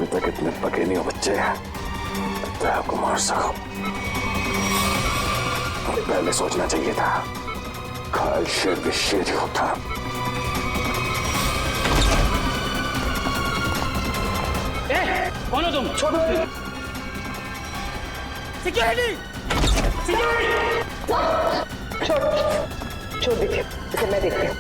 अभी तक इतने पके नहीं हो बच्चे, तो आपको मार सको। पहले सोचना चाहिए था, घायल शेर भी शेर ही होता। कौन हो तुम? छोड़ो। सिक्योरिटी! छोड़ दीजिए, इसे मैं देखती हूँ।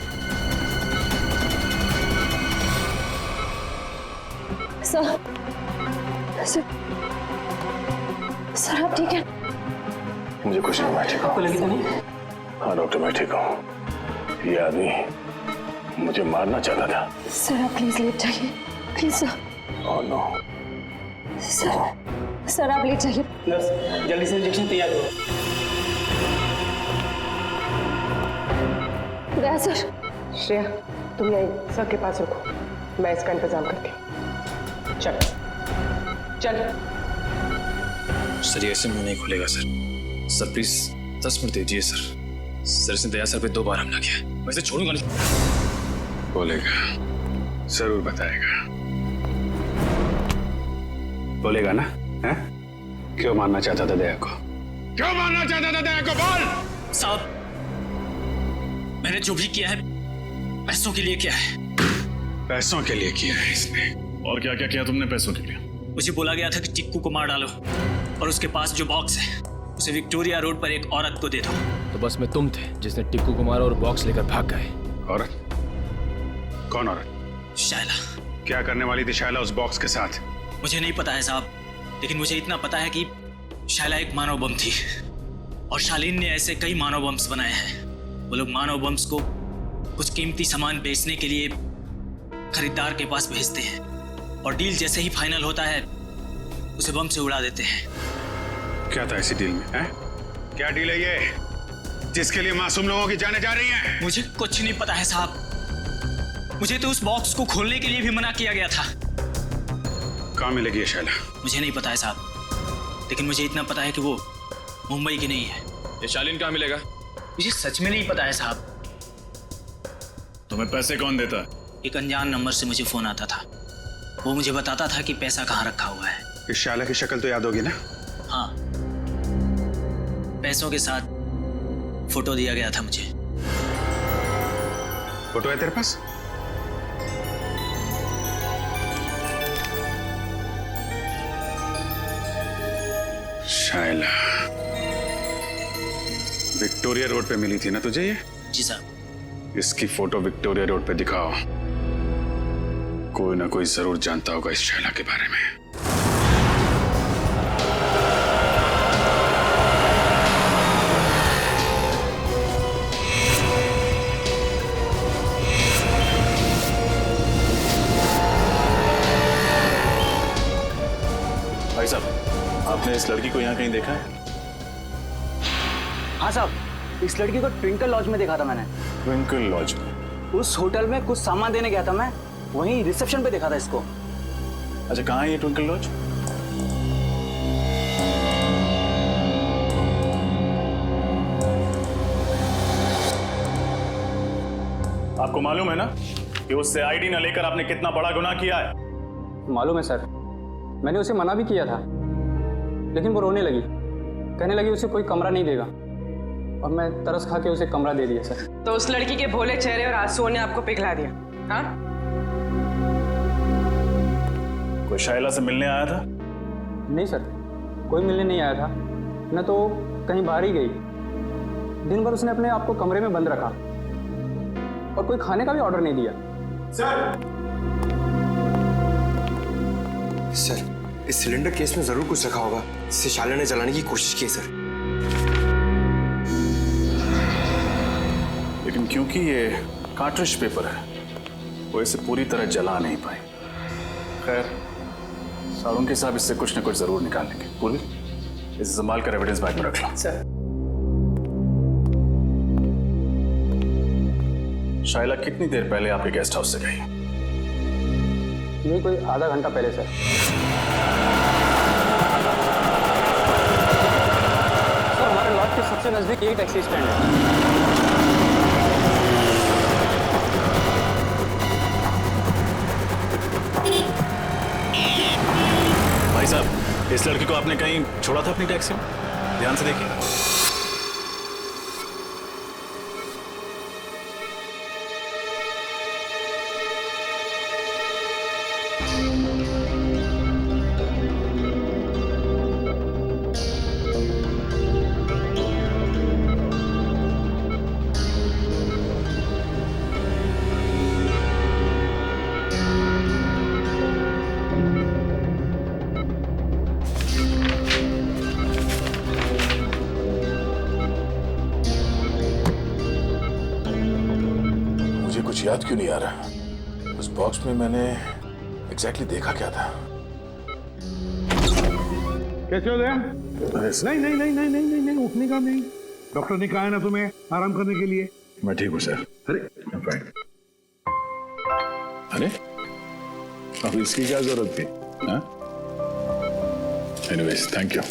सर, आप ठीक है? मुझे कुछ नहीं, मैं ठीक हूँ। आपको लगी तो नहीं? हाँ डॉक्टर, मैं ठीक हूँ। ये आदमी मुझे मारना चाहता था। सर आप प्लीज लेट जाइए, please sir. Oh no. Sir आप लेट जाइए। नर्स, जल्दी से इंजेक्शन तैयार करो। गया सर। श्रेया, तुम यहीं सर के पास रुको, मैं इसका इंतजाम करती हूँ। चल चल। सर ये ऐसे मुंह नहीं खुलेगा सर। सर प्लीज 10 मिनट दीजिए सर। सर इसने दया सर पे 2 बार हमला किया, मैं इसे छोड़ूंगा नहीं। बोलेगा, जरूर बताएगा। बोलेगा ना? हैं? क्यों मारना चाहता था दया को? क्यों मारना चाहता था दया को? बोल। साहब, मैंने जो भी किया है पैसों के लिए किया है। पैसों के लिए किया है इसने। और क्या क्या किया तुमने पैसों के लिए? मुझे बोला गया था कि टिक्कू को मार डालो और उसके पास जो बॉक्स है उसे विक्टोरिया रोड पर एक औरत को दे दो। तो बस में तुम थे जिसने टिक्कू को मारा और बॉक्स लेकर भाग गए। औरत? कौन औरत? शायला। क्या करने वाली थी शायला उस बॉक्स के साथ? मुझे नहीं पता है साहब, लेकिन मुझे इतना पता है कि शायला एक मानव बम थी और शालीन ने ऐसे कई मानव बम्स बनाए हैं। वो लोग मानव बम्स को कुछ कीमती सामान बेचने के लिए खरीदार के पास भेजते हैं और डील जैसे ही फाइनल होता है उसे बम से उड़ा देते हैं। क्या था ऐसी डील में? हैं? क्या डील है ये जिसके लिए मासूम लोगों की जानें जा रही हैं? मुझे कुछ नहीं पता है साहब। मुझे तो उस बॉक्स को खोलने के लिए भी मना किया गया था। कहाँ मिलेगी ये शायला? मुझे नहीं पता है साहब, लेकिन मुझे इतना पता है कि वो मुंबई की नहीं है। ये शालीन कहाँ मिलेगा? मुझे सच में नहीं पता है साहब। तुम्हें पैसे कौन देता? एक अनजान नंबर से मुझे फोन आता था, वो मुझे बताता था कि पैसा कहाँ रखा हुआ है। इस शायला की शक्ल तो याद होगी ना? हाँ, पैसों के साथ फोटो दिया गया था मुझे। फोटो है तेरे पास? शायला विक्टोरिया रोड पे मिली थी ना तुझे ये? जी साहब। इसकी फोटो विक्टोरिया रोड पे दिखाओ। कोई ना कोई जरूर जानता होगा इस शायला के बारे में। भाई साहब, आपने इस लड़की को यहाँ कहीं देखा है? हाँ साहब, इस लड़की को ट्विंकल लॉज में देखा था मैंने। ट्विंकल लॉज में? उस होटल में कुछ सामान देने गया था मैं, वहीं रिसेप्शन पे देखा था इसको। अच्छा, कहाँ है ये ट्विंकल लॉज? आपको मालूम है ना कि उससे आईडी न लेकर आपने कितना बड़ा गुनाह किया है? मालूम है सर, मैंने उसे मना भी किया था, लेकिन वो रोने लगी, कहने लगी उसे कोई कमरा नहीं देगा और मैं तरस खा के उसे कमरा दे दिया सर। तो उस लड़की के भोले चेहरे और आंसुओं ने आपको पिघला दिया? हाँ? कोई शायला से मिलने आया था? नहीं सर, कोई मिलने नहीं आया था, न तो कहीं बाहर ही गई। दिन भर उसने अपने आप को कमरे में बंद रखा और कोई खाने का भी ऑर्डर नहीं दिया। सर, इस सिलेंडर केस में जरूर कुछ रखा होगा जिसे शायला ने जलाने की कोशिश की है सर। लेकिन क्योंकि ये कार्ट्रिज पेपर है, वो इसे पूरी तरह जला नहीं पाए। खैर, सारुंगी साहब इससे कुछ न कुछ जरूर निकाल लेंगे। पूरी इसे संभाल कर एविडेंस बैग में रख लो। सर, शायला कितनी देर पहले आपके गेस्ट हाउस से गई? यही कोई आधा घंटा पहले सर। सर, हमारे लॉज के सबसे नजदीक यही टैक्सी स्टैंड है। भाई साहब, इस लड़की को आपने कहीं छोड़ा था अपनी टैक्सी में? ध्यान से देखिए। मुझे कुछ याद क्यों नहीं आ रहा? उस बॉक्स में मैंने एग्जैक्टली देखा क्या था? कैसे हो गया? नहीं नहीं नहीं नहीं नहीं नहीं नहीं, उठने का नहीं। डॉक्टर ने कहा है ना तुम्हें आराम करने के लिए। मैं ठीक हूँ सर। अरे अरे अब इसकी क्या जरूरत थी? Anyways thank you.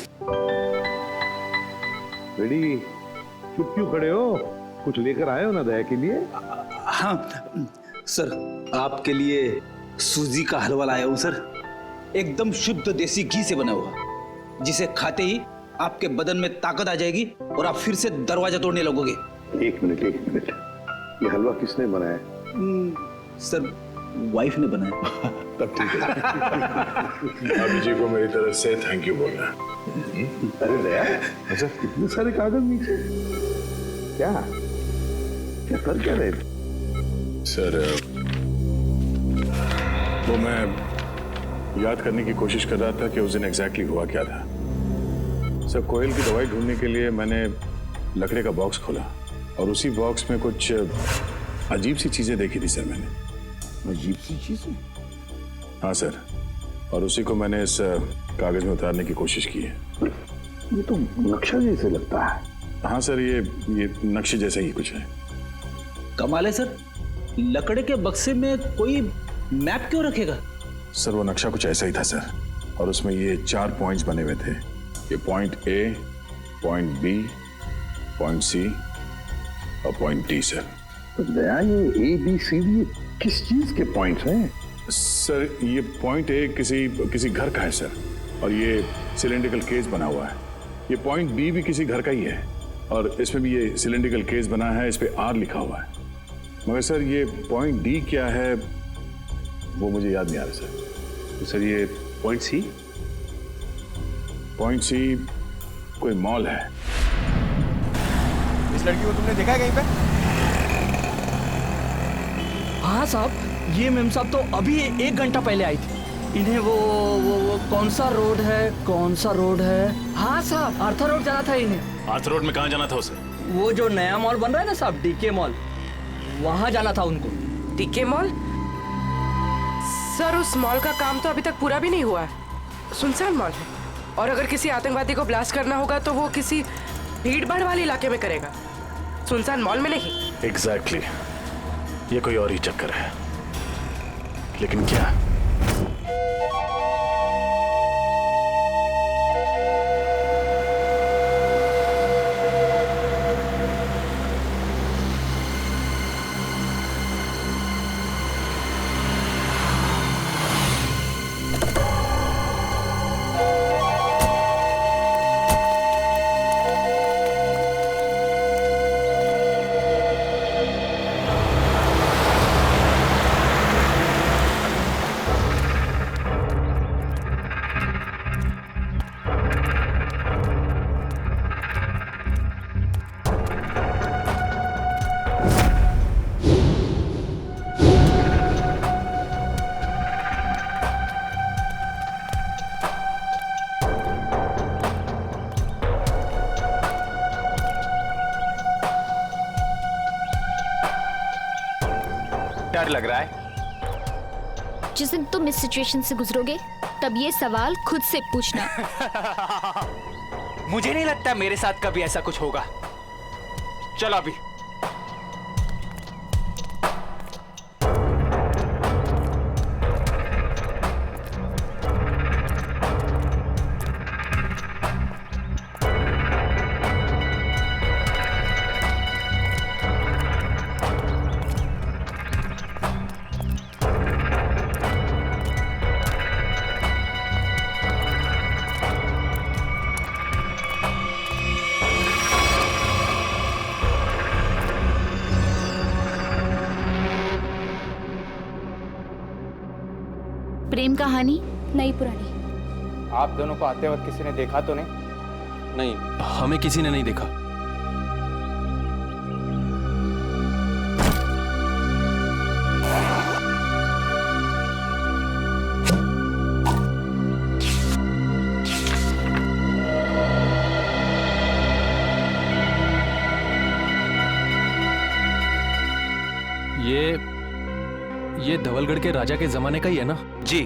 रेडी, चुप क्यों खड़े हो? कुछ लेकर आए हो ना दया के लिए? हाँ सर, आपके लिए सूजी का हलवा लाया हूँ सर, एकदम शुद्ध देसी घी से बना हुआ, जिसे खाते ही आपके बदन में ताकत आ जाएगी और आप फिर से दरवाजा तोड़ने लगोगे। एक मिनट, ये हलवा किसने बनाया? सर वाइफ ने बनाया। तब ठीक है। भाभी जी को मेरी तरफ से थैंक यू बोलना। अरे दया, अच्छा इतने सारे कागज नीचे क्या क्या कर क्या रहे? सर वो मैं याद करने की कोशिश कर रहा था कि उस दिन एग्जैक्टली हुआ क्या था। सर कोयल की दवाई ढूंढने के लिए मैंने लकड़े का बॉक्स खोला और उसी बॉक्स में कुछ अजीब सी चीजें देखी थी सर मैंने। अजीब सी चीजें? हाँ सर, और उसी को मैंने इस कागज में उतारने की कोशिश की है। ये तो नक्शा जैसे लगता है। हाँ सर, ये नक्शे जैसा ही कुछ है। कमाल है सर, लकड़े के बक्से में कोई मैप क्यों रखेगा? सर वो नक्शा कुछ ऐसा ही था सर, और उसमें ये 4 पॉइंट्स बने हुए थे। ये point A, point B, point C और पॉइंट डी सर। तो दया ये ए बी सी डी किस चीज के पॉइंट्स हैं? सर ये पॉइंट ए किसी घर का है सर, और ये सिलेंड्रिकल केस बना हुआ है। ये पॉइंट बी भी किसी घर का ही है, और इसमें भी ये सिलेंड्रिकल केस बना है, इस पे आर लिखा हुआ है। मगर सर ये पॉइंट डी क्या है वो मुझे याद नहीं आ रहा सर। तो सर ये पॉइंट सी? पॉइंट सी कोई मॉल है। इस लड़की को तुमने देखा है कहीं पे? हाँ साहब, ये मेम साहब तो अभी 1 घंटा पहले आई थी। इन्हें वो कौन सा रोड है? हाँ साहब, आर्थर रोड जाना था इन्हें। आर्थर रोड में कहाँ जाना था उसे? वो जो नया मॉल बन रहा है ना साहब, डीके मॉल, वहाँ जाना था उनको। DK mall? सर उस मॉल का काम तो अभी तक पूरा भी नहीं हुआ है, सुनसान मॉल है, और अगर किसी आतंकवादी को ब्लास्ट करना होगा तो वो किसी भीड़ भाड़ वाले इलाके में करेगा, सुनसान मॉल में नहीं। एग्जैक्टली, ये कोई और ही चक्कर है, लेकिन क्या? डर लग रहा है? जिस दिन तुम इस सिचुएशन से गुजरोगे तब ये सवाल खुद से पूछना। मुझे नहीं लगता मेरे साथ कभी ऐसा कुछ होगा। चलो अभी। कहानी नई पुरानी। आप दोनों को आते वक्त किसी ने देखा तो नहीं? नहीं, हमें किसी ने नहीं देखा। ये धवलगढ़ के राजा के जमाने का ही है ना? जी।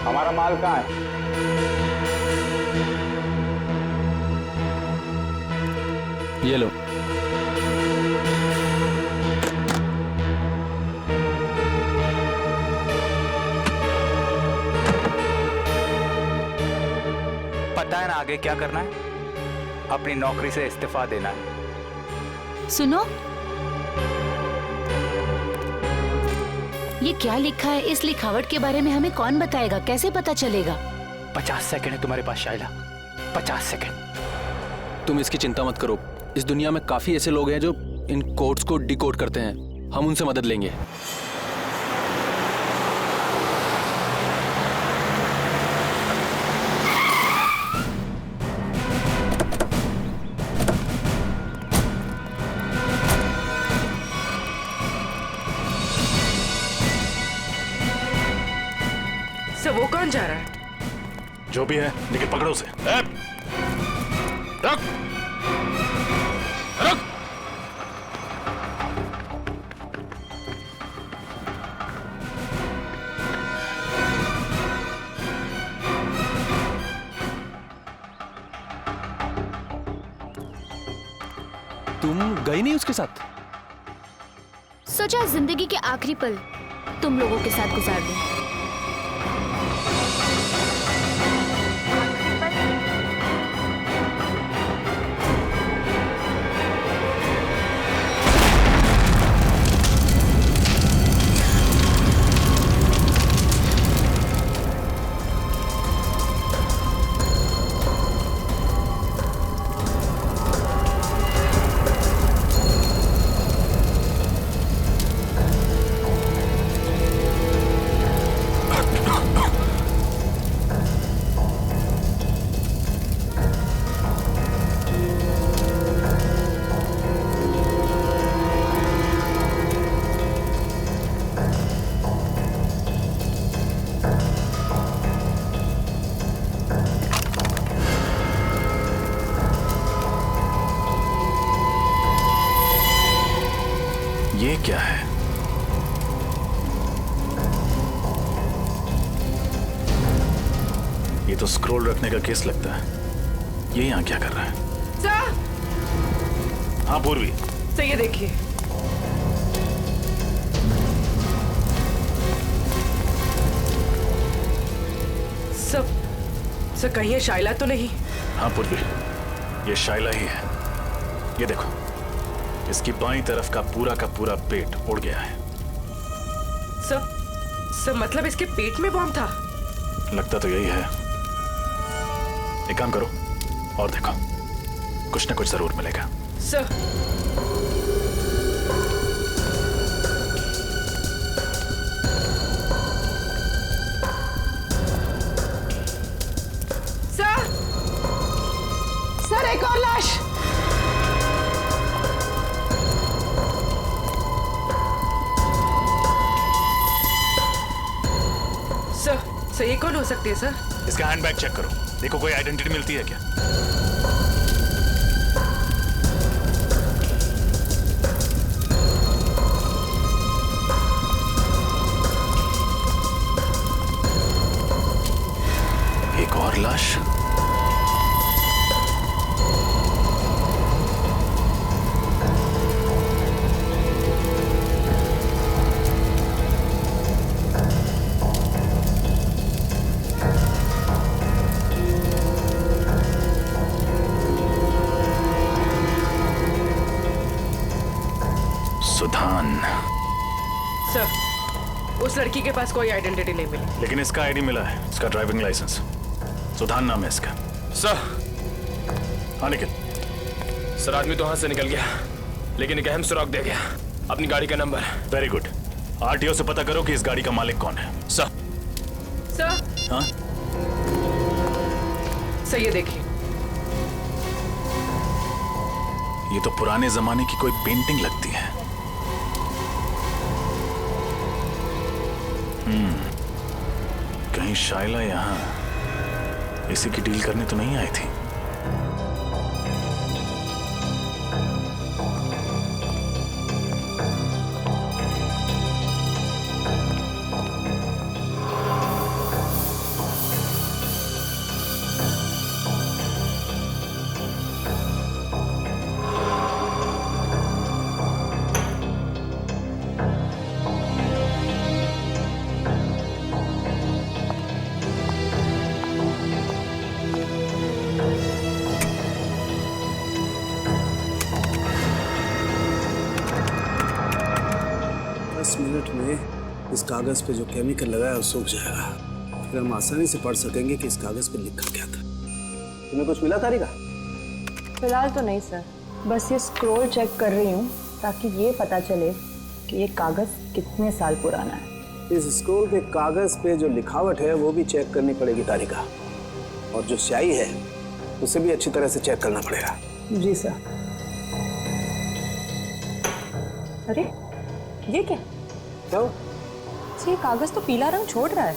हमारा माल कहाँ है? ये लो। पता है ना आगे क्या करना है? अपनी नौकरी से इस्तीफा देना है। सुनो, ये क्या लिखा है? इस लिखावट के बारे में हमें कौन बताएगा? कैसे पता चलेगा? 50 सेकंड है तुम्हारे पास शाइला, 50 सेकंड। तुम इसकी चिंता मत करो। इस दुनिया में काफी ऐसे लोग हैं जो इन कोड्स को डिकोड करते हैं। हम उनसे मदद लेंगे। सर वो कौन जा रहा है? जो भी है, लेकिन पकड़ो उसे। रख। रख। तुम गई नहीं उसके साथ? सोचा जिंदगी के आखिरी पल तुम लोगों के साथ गुजार दूं। ये क्या है? ये तो स्क्रॉल रखने का केस लगता है। ये यहाँ क्या कर रहा है? सर! हाँ पूर्वी। सर ये देखिए। सर कहीं ये शाइला तो नहीं? हाँ पूर्वी, ये शाइला ही है। ये देखो, इसकी बाईं तरफ का पूरा पेट उड़ गया है। सर मतलब इसके पेट में बॉम्ब था? लगता तो यही है। एक काम करो और देखो, कुछ ना कुछ जरूर मिलेगा। सर सर एक और लाश। सर ये कौन हो सकती है सर? इसका हैंडबैग चेक करो, देखो कोई आइडेंटिटी मिलती है क्या। एक और लाश। सुधान। सर, उस लड़की के पास कोई आइडेंटिटी नहीं मिली। लेकिन इसका आईडी मिला है, इसका ड्राइविंग लाइसेंस। सुधान नाम है इसका। सर। हाँ निखिल। सर, आदमी तो हाथ से निकल गया, लेकिन एक अहम सुराग दे गया, अपनी गाड़ी का नंबर। Very good. आरटीओ से पता करो कि इस गाड़ी का मालिक कौन है। सर। सर। हाँ? सर ये देखिए, ये तो पुराने जमाने की कोई पेंटिंग लगती है। कहीं शाइला यहाँ इसी की डील करने तो नहीं आई थी? मिनट में इस कागज पे जो केमिकल लगा है वो सूख जाएगा, फिर हम आसानी से पढ़ सकेंगे कि इस कागज पे लिखा क्या था। तुम्हें कुछ मिला तारिका? फिलहाल तो नहीं सर, बस ये स्क्रॉल चेक कर रही हूँ ताकि ये पता चले कि ये कागज कितने साल पुराना है। इस स्क्रॉल के कागज पे जो लिखावट है वो भी चेक करनी पड़ेगी तारिका, और जो स्याही है उसे भी अच्छी तरह से चेक करना पड़ेगा। जी सर। अरे ये क्या? तो ये कागज तो पीला रंग छोड़ रहा है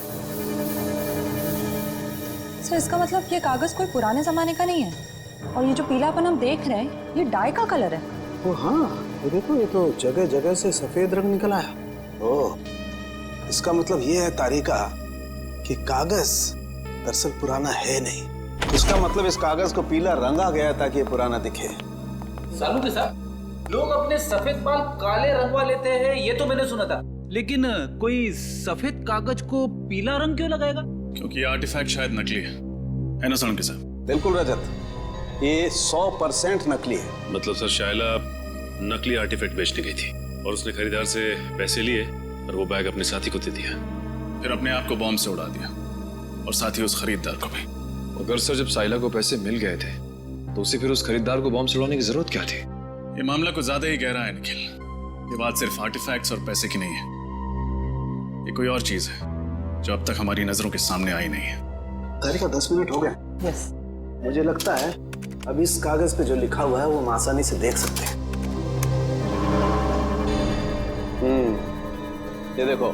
सर, इसका मतलब ये कागज कोई पुराने जमाने का नहीं है, और ये जो पीलापन हम देख रहे हैं ये डाई का कलर है। ओ हाँ, ये देखो, ये तो जगह जगह से सफेद रंग निकल आया। ओह, इसका मतलब ये है तारिका कि कागज दरअसल पुराना है नहीं। इसका मतलब इस कागज को पीला रंगा गया ताकि ये पुराना दिखे। सालू के साथ लोग अपने सफेद बाल काले रंगवा लेते हैं, ये तो मैंने सुना था, लेकिन कोई सफेद कागज को पीला रंग क्यों लगाएगा? क्योंकि ये आर्टिफैक्ट शायद नकली है ना सालू के साथ? बिल्कुल रजत, ये 100% नकली है। मतलब सर शाइला नकली आर्टिफैक्ट बेचने गई थी और उसने खरीदार से पैसे लिए और वो बैग अपने साथी को दे दिया, फिर अपने आप को बॉम्ब से उड़ा दिया और साथ ही उस खरीदार को भी। अगर सर जब साइला को पैसे मिल गए थे तो उसे फिर उस खरीदार को बॉम्ब से उड़ाने की जरूरत क्या थी? ये मामला कुछ ज्यादा ही गहरा है निखिल। ये बात सिर्फ आर्टिफैक्ट्स और पैसे की नहीं है, ये कोई और चीज है जो अब तक हमारी नजरों के सामने आई नहीं है। तारिका 10 मिनट हो गए। यस। मुझे लगता है अब इस कागज पे जो लिखा हुआ है वो हम आसानी से देख सकते हैं। ये देखो,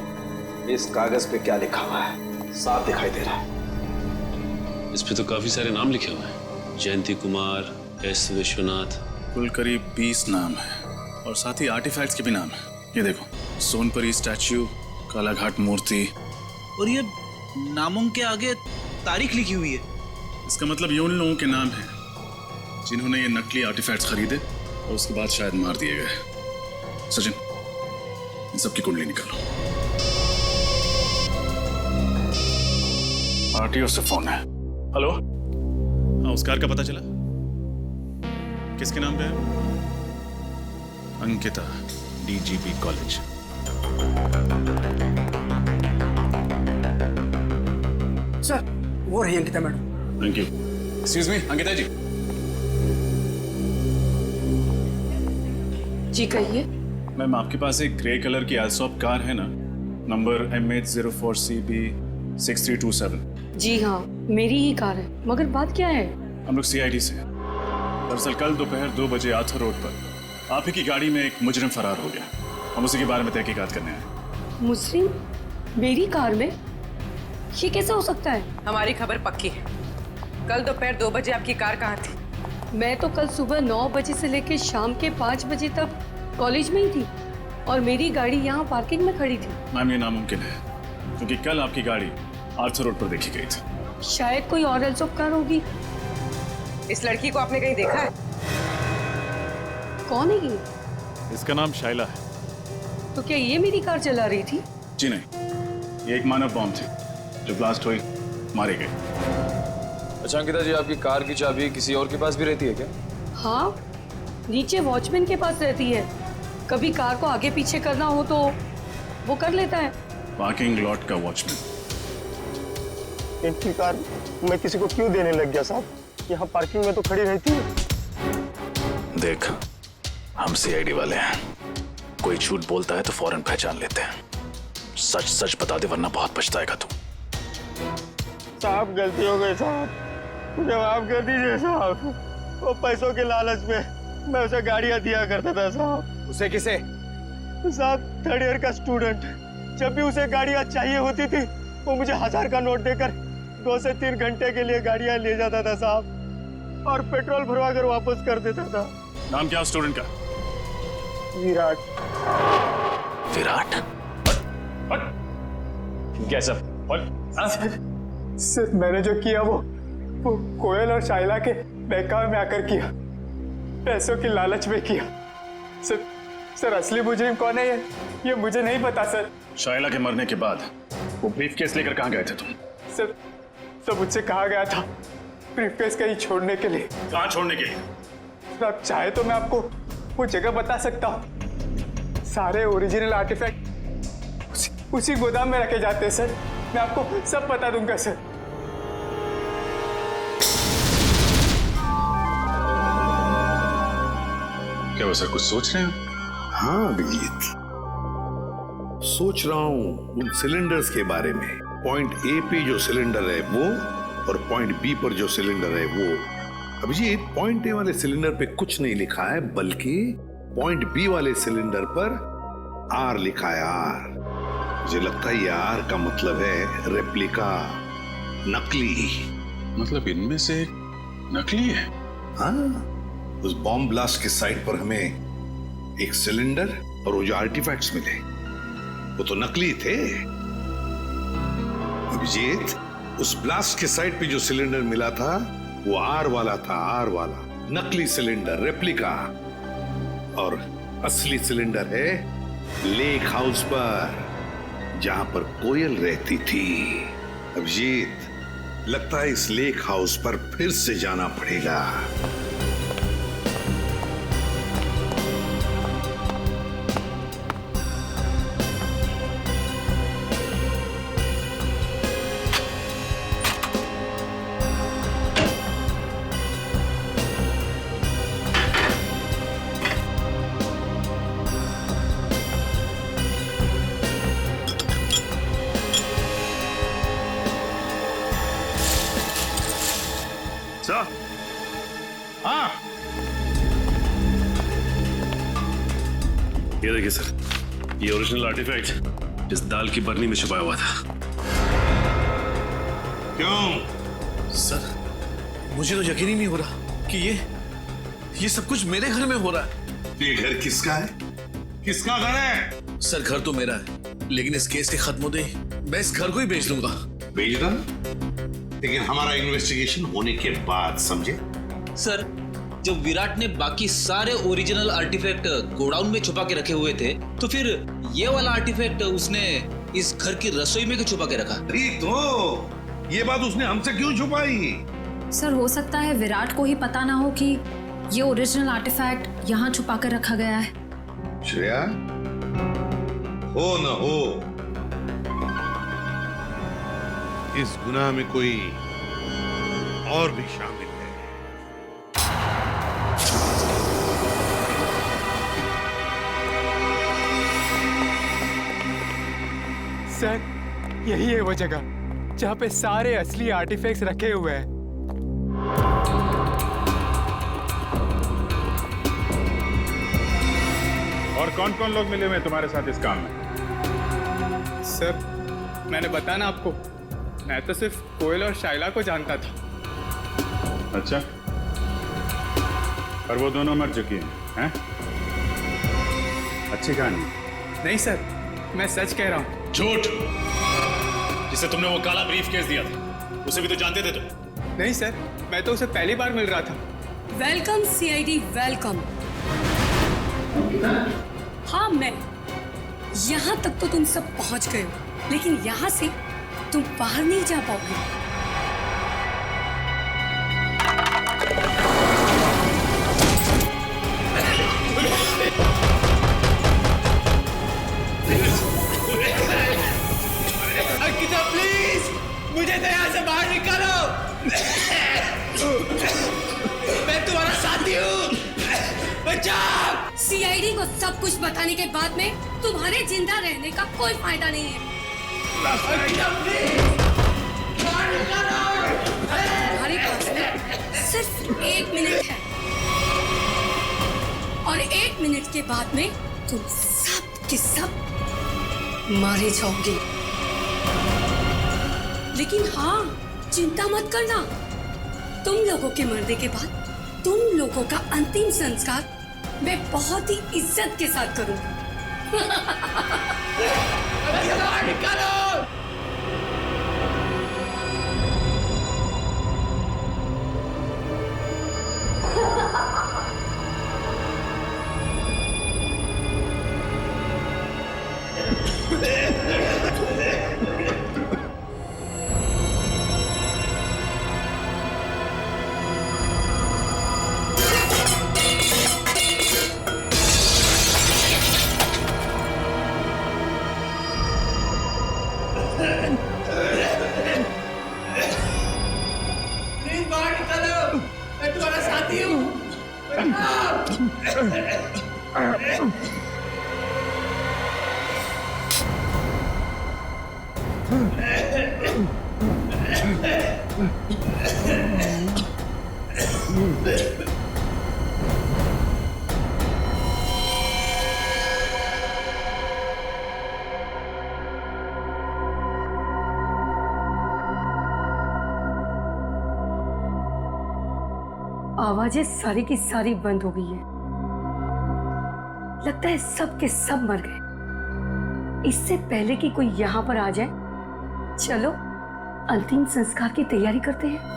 इस कागज पे क्या लिखा हुआ है, साफ दिखाई दे रहा है। इस पे तो काफी सारे नाम लिखे हुए हैं, जयंती कुमार, एस विश्वनाथ। कुल करीब 20 नाम है और साथ ही आर्टिफैक्ट्स के भी नाम है। ये देखो, सोनपरी स्टैच्यू, कालाघाट मूर्ति, और ये नामों के आगे तारीख लिखी हुई है। इसका मतलब ये उन लोगों के नाम हैं जिन्होंने ये नकली आर्टिफैक्ट्स खरीदे और उसके बाद शायद मार दिए गए। सचिन, इन सबकी कुंडली निकालो। आरटीओ से फोन है। हेलो, हाँ, उस कार का पता चला? किसके नाम पे है? Ankita, DGP college. सर, वो रही Ankita madam. Thank you. Excuse me, Ankita ji. जी कहिए। मैम, आपके पास एक ग्रे कलर की एल्सॉप कार है ना, नंबर MH04CB6327? जी हाँ, मेरी ही कार है, मगर बात क्या है? हम लोग CID से हैं। दरअसल कल दोपहर 2 बजे आर्थर रोड पर आप ही की गाड़ी में एक मुजरिम फरार हो गया। हम उसी के बारे में तहकीकात करने आए। मुजरिम मेरी कार में? ये कैसा हो सकता है? हमारी खबर पक्की है। कल दोपहर 2 बजे आपकी कार कहाँ थी? मैं तो कल सुबह 9 बजे से लेकर शाम के 5 बजे तक कॉलेज में ही थी और मेरी गाड़ी यहाँ पार्किंग में खड़ी थी। मैम, ये नामुमकिन है क्योंकि कल आपकी गाड़ी आर्थर रोड पर देखी गई थी। शायद कोई और एल्सॉप कार होगी। इस लड़की को आपने कहीं देखा है? कौन है ये? इसका नाम शाइला है। तो क्या ये मेरी कार चला रही थी? जी नहीं, ये एक मानव बॉम्ब थी जो ब्लास्ट हुई, मारी गई। अच्छा अंकिता जी, आपकी कार की चाबी किसी और के पास भी रहती है क्या? हाँ, नीचे वॉचमैन के पास रहती है। कभी कार को आगे पीछे करना हो तो वो कर लेता है। पार्किंग लॉट का वॉचमैन। इनकी कार मैं किसी को क्यों देने लग गया साहब? यहाँ पार्किंग में तो खड़ी रहती है। देख, हम सीआईडी वाले हैं, कोई झूठ बोलता है तो फौरन पहचान लेते हैं। सच सच बता दे वरना बहुत पछताएगा तू। साहब गलती हो गई साहब, मुझे माफ कर दीजिए साहब। वो पैसों के लालच में मैं उसे गाड़ियां दिया करता था साहब। उसे किसे? साहब 3rd ईयर का स्टूडेंट। जब भी उसे गाड़ियां चाहिए होती थी वो मुझे 1000 का नोट देकर 2 से 3 घंटे के लिए गाड़ियां ले जाता था साहब, और पेट्रोल भरवा कर वापस कर देता था। नाम क्या स्टूडेंट का? विराट। विराट? कैसा? सर मैंने जो किया वो कोयल और शाइला के बहकावे में आकर किया, पैसों की लालच में किया। सर असली मुजरिम कौन है ये मुझे नहीं पता सर। शाइला के मरने के बाद वो ब्रीफकेस लेकर कहाँ गए थे तुम? सर मुझसे कहा गया था ब्रीफकेस कहीं छोड़ने के लिए। कहाँ छोड़ने के लिए? सर आप चाहे तो मैं आपको वो जगह बता सकता हूँ। सारे ओरिजिनल आर्टिफैक्ट उसी गोदाम में रखे जाते हैं सर। मैं आपको सब बता दूंगा सर। क्या वो सर कुछ सोच रहे हैं? हाँ अभिजीत, सोच रहा हूं उन सिलेंडर्स के बारे में। पॉइंट ए पे जो सिलेंडर है वो, और पॉइंट बी पर जो सिलेंडर है वो। अभिजीत, पॉइंट ए वाले सिलेंडर पे कुछ नहीं लिखा है, बल्कि पॉइंट बी वाले सिलेंडर पर आर लिखा है, आर। मुझे लगता है ये आर का मतलब है रेप्लिका, नकली। मतलब इनमें से एक नकली है? हाँ, उस बॉम्ब ब्लास्ट के साइट पर हमें एक सिलेंडर और वो जो आर्टिफैक्ट्स मिले वो तो नकली थे। अभिजीत, उस ब्लास्ट के साइट पे जो सिलेंडर मिला था वो आर वाला था, आर वाला नकली सिलेंडर, रेप्लिका। और असली सिलेंडर है लेक हाउस पर, जहां पर कोयल रहती थी। अभिजीत, लगता है इस लेक हाउस पर फिर से जाना पड़ेगा। हाँ, ये देखिए सर, ये ओरिजिनल आर्टिफैक्ट जिस दाल की बरनी में छुपाया हुआ था। क्यों? सर मुझे तो यकीन ही नहीं हो रहा कि ये सब कुछ मेरे घर में हो रहा है। ये घर किसका है? किसका घर है? सर घर तो मेरा है, लेकिन इस केस के खत्म होते ही मैं इस घर को ही बेच दूंगा। बेचना? लेकिन हमारा इन्वेस्टिगेशन होने के बाद, समझे? सर, जब विराट ने बाकी सारे ओरिजिनल आर्टिफैक्ट गोडाउन में छुपा के रखे हुए थे, तो फिर ये वाला आर्टिफैक्ट उसने इस घर की रसोई में क्यों छुपा के रखा? ठीक तो, ये बात उसने हमसे क्यों छुपाई? सर हो सकता है विराट को ही पता ना हो कि ये ओरिजिनल आर्टिफैक्ट यहाँ छुपा कर रखा गया है। श्रेया, हो न हो, इस गुनाह में कोई और भी शामिल है। सर यही है वो जगह जहाँ पे सारे असली आर्टिफैक्ट्स रखे हुए हैं। और कौन कौन लोग मिले हुए हैं तुम्हारे साथ इस काम में? सर मैंने बताया ना आपको, मैं तो सिर्फ कोयल और शाइला को जानता था। अच्छा, और वो दोनों मर चुकी हैं? अच्छी कहानी। नहीं सर, मैं सच कह रहा हूँ। झूठ! जिसे तुमने वो काला ब्रीफ केस दिया था, उसे भी तो जानते थे तुम। नहीं सर, मैं तो उसे पहली बार मिल रहा था। Welcome CID, welcome. हाँ, मैं यहाँ तक तो तुम सब पहुँच गए हो, लेकिन यहाँ से तुम बाहर नहीं जा पाओगे। अंकिता प्लीज मुझे तो यहाँ से बाहर निकालो। मैं तुम्हारा साथी हूँ, बचाओ। सीआईडी को सब कुछ बताने के बाद में तुम्हारे जिंदा रहने का कोई फायदा नहीं है। अंकिता प्लीज बाहर निकालो। तुम्हारे पास में सिर्फ 1 मिनट है और 1 मिनट के बाद में तुम सब के सब मारे जाओगे। लेकिन हाँ, चिंता मत करना, तुम लोगों के मरने के बाद तुम लोगों का अंतिम संस्कार मैं बहुत ही इज्जत के साथ करूंगा। निकालो। प्लीज बाहर निकालो, मैं तुम्हारा साथी हूँ। आवाजें सारी की सारी बंद हो गई है। लगता है सब के सब मर गए। इससे पहले कि कोई यहाँ पर आ जाए, चलो अंतिम संस्कार की तैयारी करते हैं।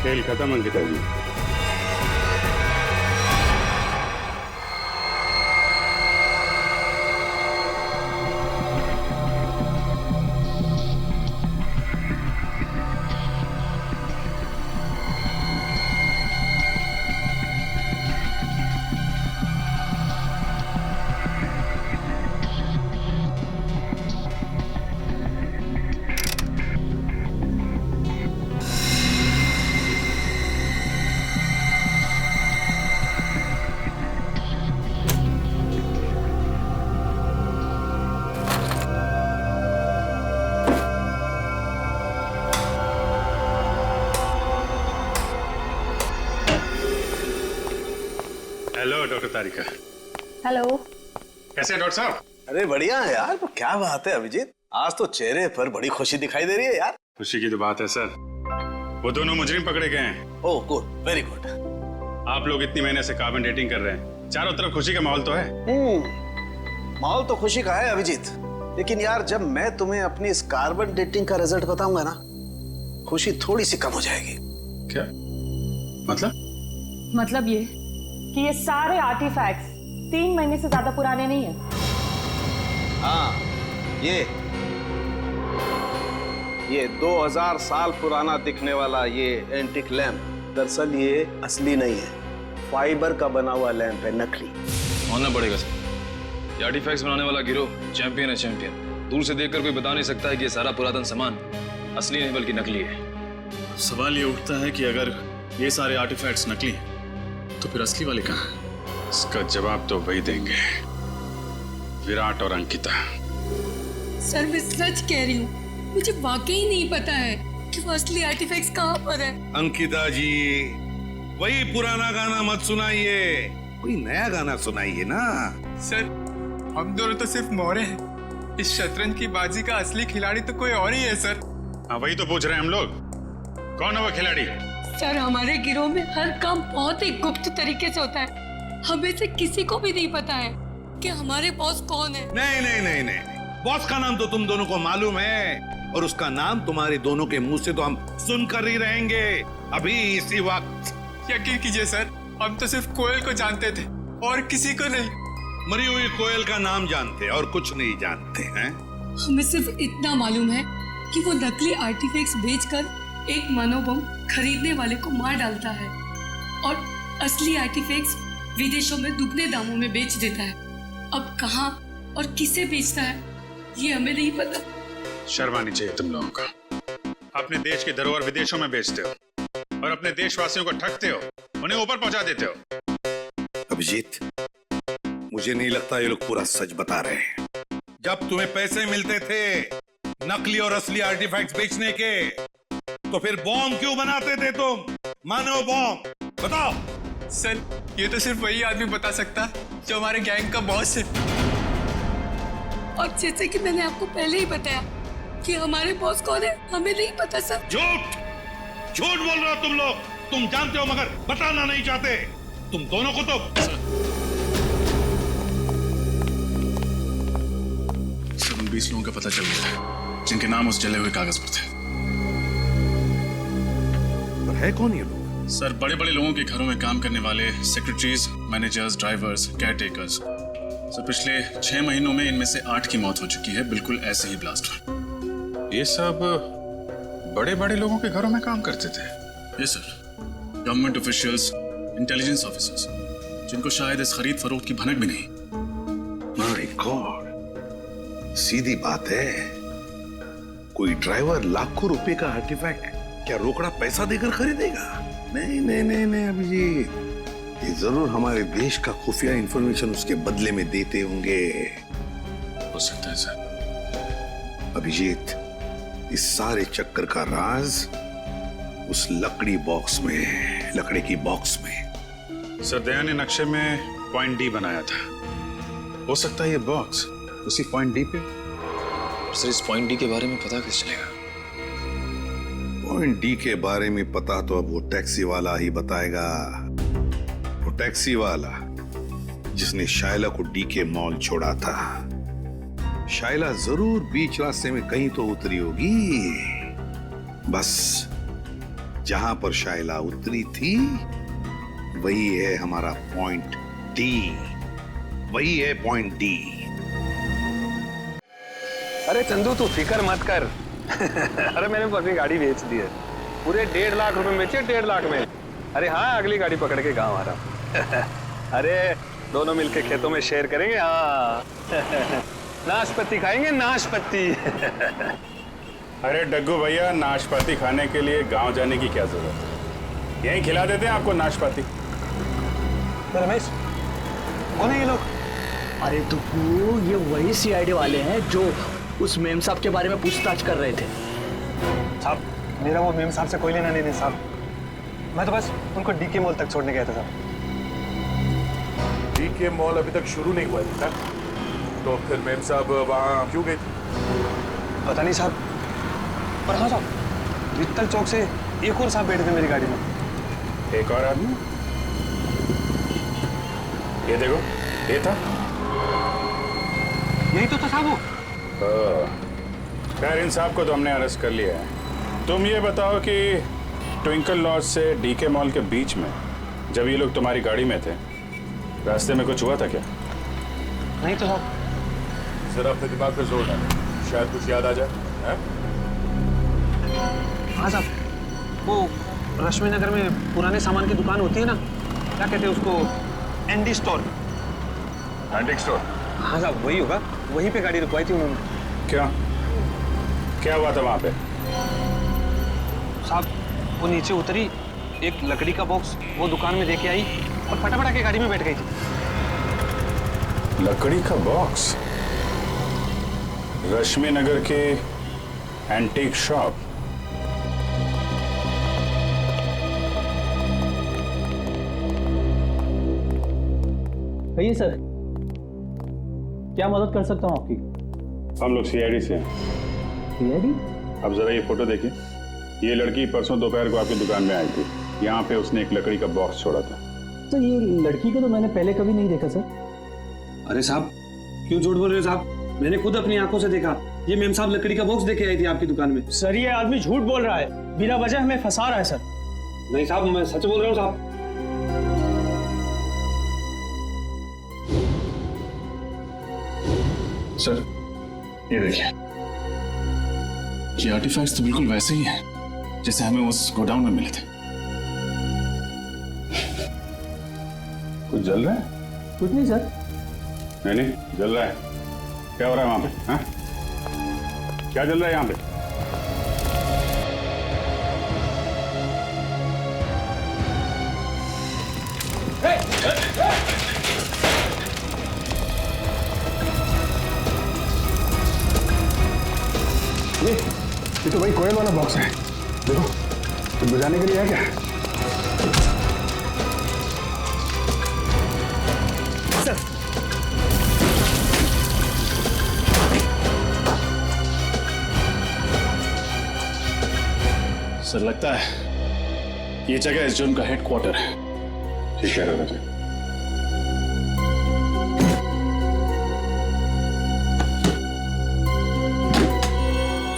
खेल खत्म अंकिता जी। हेलो डॉक्टर तारिका। हेलो। कैसे हैं डॉक्टर साहब? अरे बढ़िया है यार। तो क्या बात है अभिजीत, आज तो चेहरे पर बड़ी खुशी दिखाई दे रही है यार। खुशी की तो बात है सर, वो दोनों मुजरिम पकड़े गए हैं। Oh good, very good. आप लोग इतनी महीने से कार्बन डेटिंग कर रहे हैं, चारों तरफ खुशी का माहौल तो है। माहौल तो खुशी का है अभिजीत, लेकिन यार जब मैं तुम्हें अपनी इस कार्बन डेटिंग का रिजल्ट बताऊंगा ना, खुशी थोड़ी सी कम हो जाएगी। क्या मतलब ये कि ये सारे आर्टिफैक्ट्स 3 महीने से ज्यादा पुराने नहीं है। हाँ, ये 2000 साल पुराना दिखने वाला ये एंटिक लैंप दरअसल ये असली नहीं है, फाइबर का बना हुआ लैंप है, नकली। मानना पड़ेगा सर, ये आर्टिफैक्ट्स बनाने वाला गिरोह चैंपियन है, चैंपियन। दूर से देखकर कोई बता नहीं सकता है कि ये सारा पुरातन सामान असली नहीं बल्कि नकली है। सवाल ये उठता है कि अगर ये सारे आर्टिफैक्ट्स नकली हैं तो फिर असली वाले कहाँ हैं? इसका जवाब तो वही देंगे, विराट और अंकिता। सर मैं सच कह रही हूँ, मुझे वाकई नहीं पता है कि वो असली आर्टिफैक्ट्स कहाँ पर है। अंकिता जी, वही पुराना गाना मत सुनाइए, कोई नया गाना सुनाइए ना। सर हम दोनों तो सिर्फ मोहरे हैं, इस शतरंज की बाजी का असली खिलाड़ी तो कोई और ही है सर। हाँ वही तो पूछ रहे हैं हम लोग, कौन है वो खिलाड़ी? सर हमारे गिरोह में हर काम बहुत ही गुप्त तरीके से होता है, हमें से किसी को भी नहीं पता है कि हमारे बॉस कौन है। नहीं नहीं नहीं नहीं, बॉस का नाम तो तुम दोनों को मालूम है और उसका नाम तुम्हारे दोनों के मुंह से तो हम सुनकर ही रहेंगे अभी इसी वक्त। यकीन कीजिए सर, हम तो सिर्फ कोयल को जानते थे और किसी को नहीं। मरी हुई कोयल का नाम जानते और कुछ नहीं जानते हैं। हमें सिर्फ इतना मालूम है कि वो नकली आर्टिफैक्ट्स बेचकर एक मानव बम खरीदने वाले को मार डालता है और असली आर्टिफैक्ट्स विदेशों में दुगने दामों में बेच देता है। अब कहाँ और किसे बेचता है ये हमें नहीं पता। शर्म आनी चाहिए तुम लोगों का। अपने देश की धरोहर विदेशों में बेचते हो और अपने देशवासियों को ठगते हो, उन्हें ऊपर पहुंचा देते हो। अभिजीत, मुझे नहीं लगता ये लोग पूरा सच बता रहे हैं। जब तुम्हें पैसे मिलते थे नकली और असली आर्टिफैक्ट्स बेचने के, तो फिर बॉम्ब क्यों बनाते थे तुम? मानव बॉम्ब, बताओ। सर, ये तो सिर्फ वही आदमी बता सकता जो हमारे गैंग का बॉस है। और जैसे कि मैंने आपको पहले ही बताया कि हमारे बॉस कौन है हमें नहीं पता सर। झूठ झूठ बोल रहे हो तुम लोग। तुम जानते हो मगर बताना नहीं चाहते। तुम दोनों को तो सब 20 लोगों का पता चल गया है जिनके नाम उस जले हुए कागज पर थे। पर है कौन ये लोग? सर, बड़े बड़े लोगों के घरों में काम करने वाले secretaries, managers, drivers, caretakers. Sir, पिछले 6 महीनों में इनमें से 8 की मौत हो चुकी है, बिल्कुल ऐसे ही ब्लास्ट हुआ। ये सब बड़े बड़े लोगों के घरों में काम करते थे? Yes sir, government officials, intelligence officers, जिनको शायद इस खरीद फरोख्त की भनक भी नहीं। माय गॉड, सीधी बात है। कोई ड्राइवर लाखों रुपए का आर्टिफैक्ट क्या रोकड़ा पैसा देकर खरीदेगा? नहीं नहीं नहीं नहीं अभिजीत, ये जरूर हमारे देश का खुफिया इंफॉर्मेशन उसके बदले में देते होंगे। हो सकता है सर। अभिजीत, इस सारे चक्कर का राज उस लकड़ी बॉक्स में है, लकड़ी की बॉक्स में। सर, दया ने नक्शे में पॉइंट डी बनाया था। हो सकता है ये बॉक्स उसी पॉइंट डी पे। सर, इस पॉइंट डी के बारे में पता कैसे चलेगा? पॉइंट डी के बारे में पता तो अब वो टैक्सी वाला ही बताएगा। वो टैक्सी वाला जिसने शाइला को डी के मॉल छोड़ा था। शाइला जरूर बीच रास्ते में कहीं तो उतरी होगी। बस जहां पर शाइला उतरी थी वही है हमारा पॉइंट डी। वही है पॉइंट डी। अरे चंदू, तू फिक्र मत कर। अरे मैंने अपनी गाड़ी बेच दी है, पूरे 1.5 लाख रुपए बेचे, 1.5 लाख में। अरे हाँ, अगली गाड़ी पकड़ के गांव आ रहा हूं। अरे दोनों मिलके खेतों में शेयर करेंगे। हाँ नाशपाती खाएंगे, नाशपाती। अरे डग्गू भैया, नाशपाती खाने के लिए गांव जाने की क्या जरूरत है? यहीं खिला देते हैं आपको नाशपाती। रमेश, कौन है ये लोग? अरे दुग्गू, ये वही सीआईडी वाले हैं जो उस मेम साहब के बारे में पूछताछ कर रहे थे। साहब, मेरा वो मेम साहब से कोई लेना नहीं साहब। मैं तो बस उनको डीके मॉल तक छोड़ने गया था साहब। डीके मॉल अभी तक शुरू नहीं हुआ था, तो फिर मेम साहब वहाँ क्यों गए थे? पता नहीं साहब, पर हाँ साहब, वित्तल चौक से एक और साहब बैठे थे मेरी गाड़ी में। एक और आदमी? ये देखो, ये था। यही तो था साहब वो। खैर, इन साहब को तो हमने अरेस्ट कर लिया है। तुम ये बताओ कि ट्विंकल लॉज से डीके मॉल के बीच में जब ये लोग तुम्हारी गाड़ी में थे, रास्ते में कुछ हुआ था क्या? नहीं तो साहब। जरा अपने दिमाग पे जोर डालो, शायद कुछ याद आ जाए। हाँ साहब, वो रश्मि नगर में पुराने सामान की दुकान होती है ना, क्या कहते हैं उसको? Andy store. Antique store? हाँ साहब, वही होगा। वहीं पे गाड़ी रुकवाई थी उन्होंने। क्या क्या हुआ था वहां पे? साहब, वो नीचे उतरी, एक लकड़ी का बॉक्स वो दुकान में देके आई और फटाफट आके गाड़ी में बैठ गई थी। लकड़ी का बॉक्स? रश्मि नगर के एंटीक शॉप? कहिए सर, क्या मदद कर सकता हूँ आपकी? हम लोग सीआईडी से हैं। सीआईडी? अब जरा ये फोटो देखिए। ये लड़की परसों दोपहर को आपकी दुकान में आई थी। यहाँ पे उसने एक लकड़ी का बॉक्स छोड़ा था। तो ये लड़की को तो मैंने पहले कभी नहीं देखा सर। अरे साहब क्यों झूठ बोल रहे हो साहब, मैंने खुद अपनी आंखों से देखा। ये मेम साहब लकड़ी का बॉक्स देके आई थी आपकी दुकान में। सर ये आदमी झूठ बोल रहा है, बिना वजह हमें फंसा रहा है सर। नहीं साहब मैं सच बोल रहा हूँ साहब। सर ये देखिए, ये आर्टिफैक्ट्स तो बिल्कुल वैसे ही हैं जैसे हमें उस गोडाउन में मिले थे। कुछ जल रहा है? कुछ नहीं सर। नहीं जल रहा है। क्या हो रहा है वहां पे? हाँ? क्या जल रहा है यहाँ पे? ये तो भाई कोयल वाला बॉक्स है, देखो कुछ बजाने के लिए है क्या? सर लगता है ये जगह इस जोन का हेडक्वार्टर है। ठीक है राजा।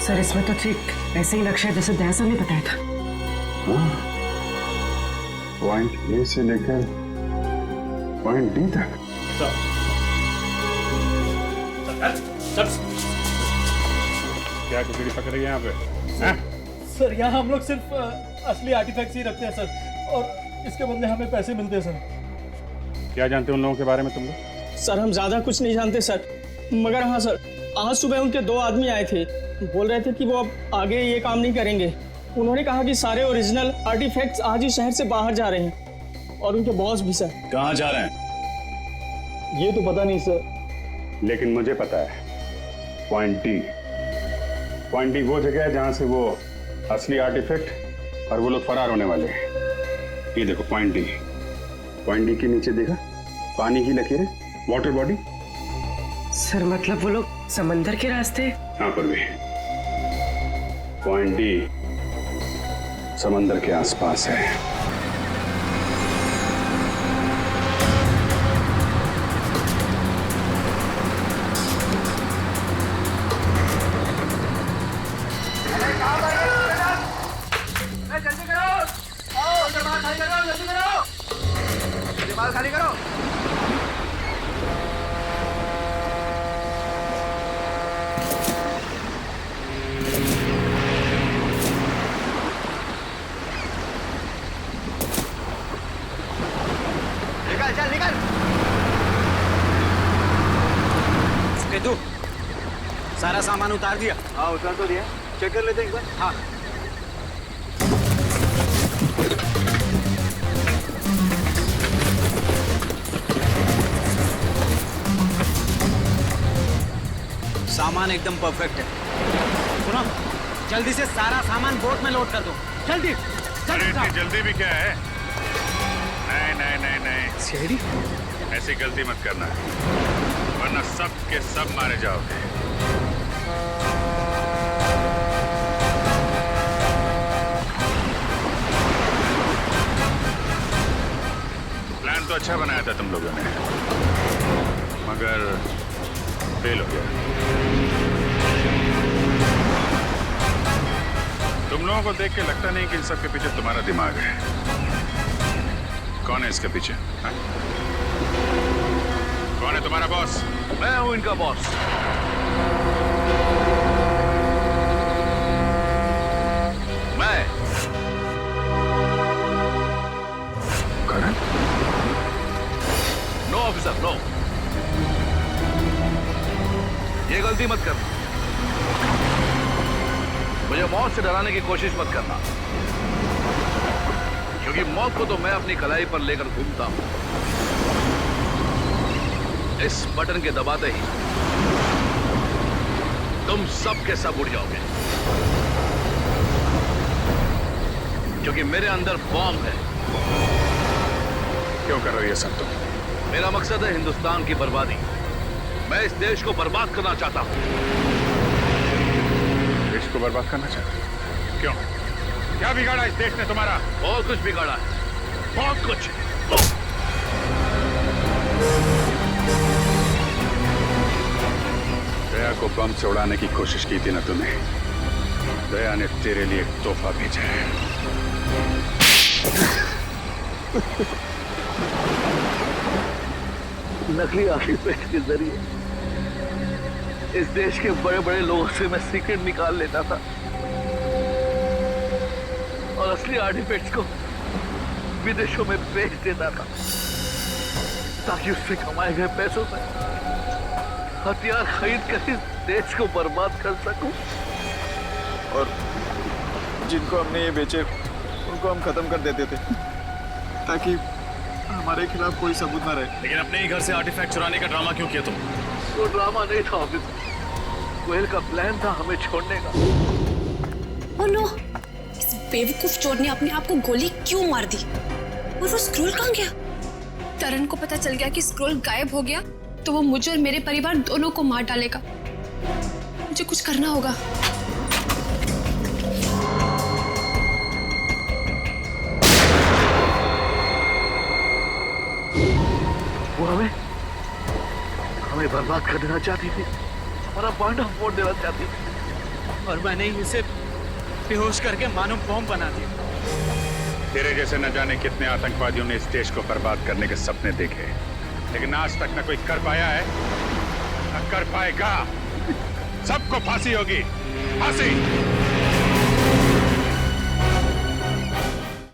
सर इसमें तो ठीक ऐसे ही नक्शा है जैसे दयासर ने बताया था। पॉइंट ए से लेकर पॉइंट डी तक। क्या कुछ पकड़ रही है यहाँ पे? हाँ? सर यहाँ हम लोग सिर्फ असली आर्टिफैक्ट्स ही रखते हैं सर, और इसके बदले हमें पैसे मिलते हैं सर। क्या जानते हो उन लोगों के बारे में तुम लोग? सर हम ज्यादा कुछ नहीं जानते सर, मगर हाँ सर आज सुबह उनके 2 आदमी आए थे, बोल रहे थे कि वो अब आगे ये काम नहीं करेंगे। उन्होंने कहा कि सारे ओरिजिनल आर्टिफैक्ट्स आज ही शहर से बाहर जा रहे हैं, और उनके बॉस भी सर। कहाँ जा रहे हैं? ये तो पता नहीं सर। लेकिन मुझे पता है, पॉइंट डी। पॉइंट डी वो जगह है जहां से वो असली आर्टिफैक्ट और वो लोग फरार होने वाले हैं। ये देखो पॉइंट डी। पॉइंट डी के नीचे देखा पानी की लकीरें, वाटर बॉडी। सर मतलब वो लोग समंदर के रास्ते? यहाँ पर भी पॉइंट डी समंदर के आसपास है। जल्दी करो, आओ जमाल खाली करो, जल्दी करो, जमाल खाली करो। निकल चल निकल। तू सारा सामान उतार दिया? हाँ उतार तो दिया, चेक कर लेते हैं एक बार। हाँ सामान एकदम परफेक्ट है। सुनो जल्दी से सारा सामान बोट में लोड कर दो, जल्दी अरे इतनी जल्दी भी क्या है? नहीं नहीं नहीं नहीं सीआईडी ऐसी गलती मत करना, वरना सब के सब मारे जाओगे। प्लान तो अच्छा बनाया था तुम लोगों ने, मगर फेल हो गया। तुम लोगों को देख के लगता नहीं कि इन सब के पीछे तुम्हारा दिमाग है। कौन है इसके पीछे? हा? कौन है तुम्हारा बॉस? मैं हूं इनका बॉस। मैं करण? नो ऑफिसर नो, ये गलती मत करना। मुझे मौत से डराने की कोशिश मत करना, क्योंकि मौत को तो मैं अपनी कलाई पर लेकर घूमता हूं। इस बटन के दबाते ही तुम सब के सब उड़ जाओगे, क्योंकि मेरे अंदर बॉम्ब है। क्यों कर रहे हो ये सब तुम? मेरा मकसद है हिंदुस्तान की बर्बादी। मैं इस देश को बर्बाद करना चाहता हूं। देश को बर्बाद करना चाहते हो? क्यों? क्या बिगाड़ा इस देश ने तुम्हारा? बहुत कुछ बिगाड़ा है, बहुत कुछ। बम से उड़ाने की कोशिश की थी ना तूने, दया ने तेरे लिए एक तोहफा भेजा है। नकली आर्टिफैक्ट के जरिए इस देश के बड़े बड़े लोगों से मैं सीक्रेट निकाल लेता था और असली आर्टिफैक्ट्स को विदेशों में बेच देता था ताकि उससे कमाए गए पैसों से हथियार खरीद कर इस देश को बर्बाद कर सकूं। और जिनको हमने ये बेचे उनको हम खत्म कर देते थे ताकि हमारे खिलाफ कोई सबूत ना रहे। लेकिन अपने ही घर से आर्टिफैक्ट चुराने का ड्रामा क्यों किया तुम? वो ड्रामा नहीं था ऑफिसर, गोयल का प्लान था हमें छोड़ने का। ओह नो, इस बेवकूफ चोर ने अपने आप को गोली क्यों मार दी? और वो स्क्रोल कहाँ गया? तरन को पता चल गया कि स्क्रोल गायब हो गया तो वो मुझे और मेरे परिवार दोनों को मार डालेगा। मुझे कुछ करना होगा। वो हमें बर्बाद कर देना चाहती थी, हमारा पांडा फोड़ देना चाहती थी और मैंने ही इसे बेहोश करके मानो बम बना दिया। तेरे जैसे न जाने कितने आतंकवादियों ने इस देश को बर्बाद करने के सपने देखे, लेकिन आज तक न कोई कर पाया है न कर पाएगा। सबको फांसी होगी, फांसी।